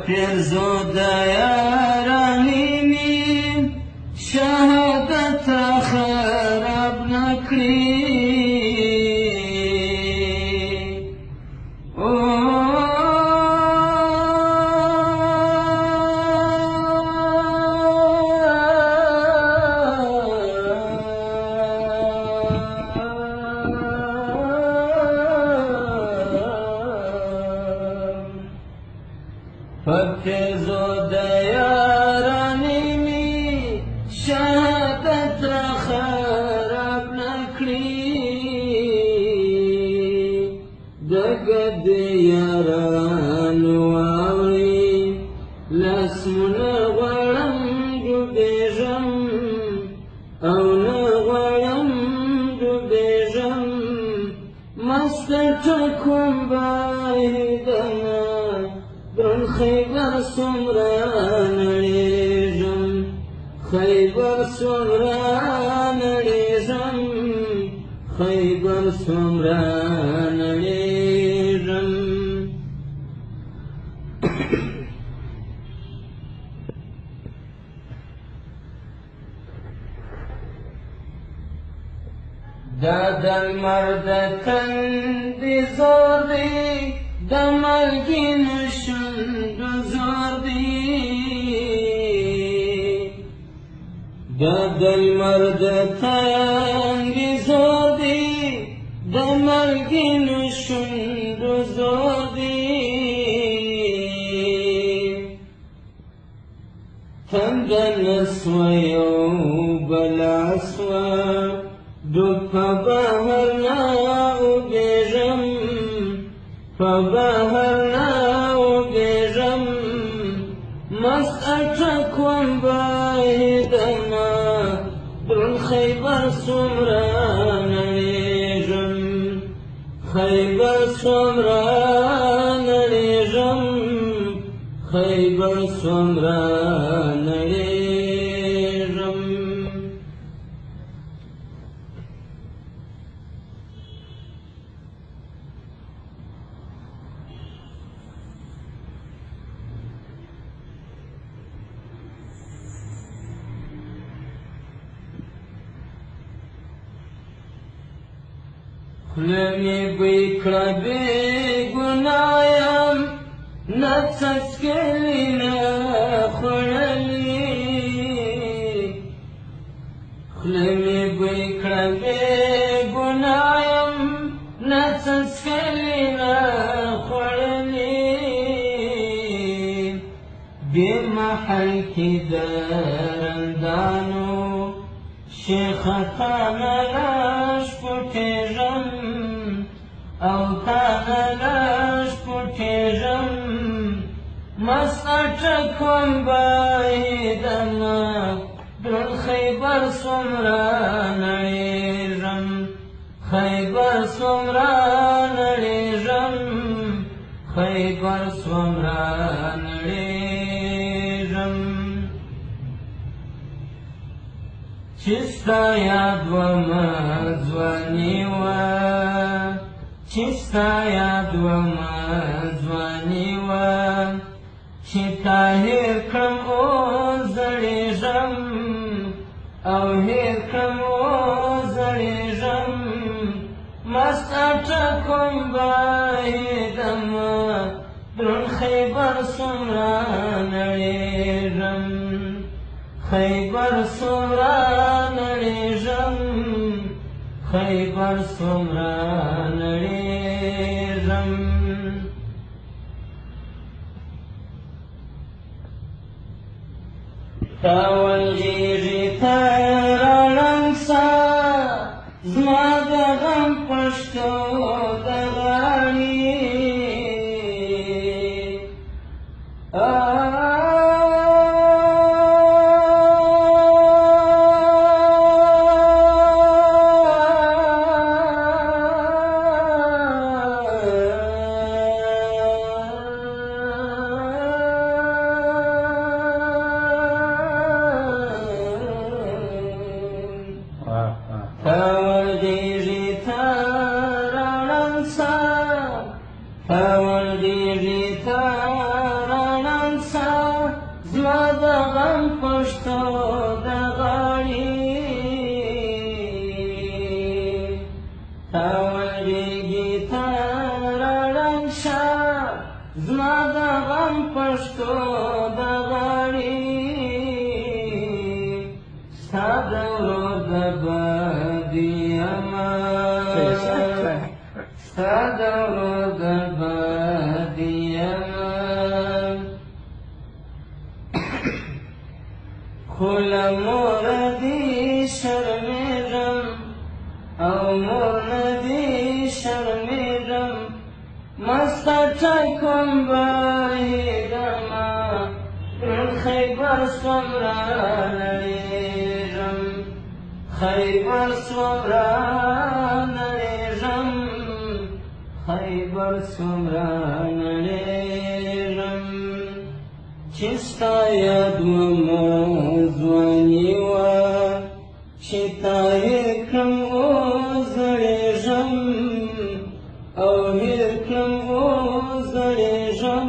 پیرزو د یارانې مې شهادت خراب نکړي پتیزو د یارانې مې شهادت خراب نکړي دګد یارانو واوري لاسونه غواړم ډوبېږم او نه غواړم ډوبېږم مست ټکوم باهدمه درن خیبر څومره نړېږم خیبر څومره نړېږم خیبر څومره نړېږم دا د لمر د تندې زور دی د ملګینو شونډو زور دی دا د لمر د تندې زور دی د ملګینو شونډو زور دی تنده نسوه یو بلا سوه ډوب په بهر نه اوبېږم په بهر نه اوبېږم مست اټکوم باهدمه درون خیبر څومره نړېږم خیبر څومره نړېږم خیبر څومره نړېږم خوله مې بوی کړه بې ګناه یم نه څڅکلي نه خوړلي خوله مې بوی کړه بې ګناه یم نه څڅکلي نه خوړلي بې محل کې د رندانو شیخه تا نه لاش پټېږم او تا نه لاش پټېږم مست اټکوم باهدمه درون خیبر څومره نړېږم خیبر څومره نړېږم خیبر څومره نړېږم چې ستا یاد ومه ځواني وه چې ستا یاد ومه ځواني وه چې تا هېر کړم اوس زړېږم او هېر کړم اوس زړېږم مست اټکوم باهدمه درون خیبر څومره نړېږم خیبر څومره نړېږم خیبر څومره نړېږم تا ولغېږي تا راړنګ سه زما د غم پښتو د غاړې ولګي ترړم شه زما د غم پښتو د غاړې ستا د ورور د بدي یمه ستا د ورور د بدي یمه خو له موره دې شرمېږم او مور نه دې شرمېږم مسته چای کوم بهېږمه خیبر سوم رانړېږم خیبر سوم رانړېږم خیبر سوم رانړېږم چې ستا یاد ومه ځواني وه چې تا هېر کړم اوس زړېږم او هېر کړم اوس زړېږم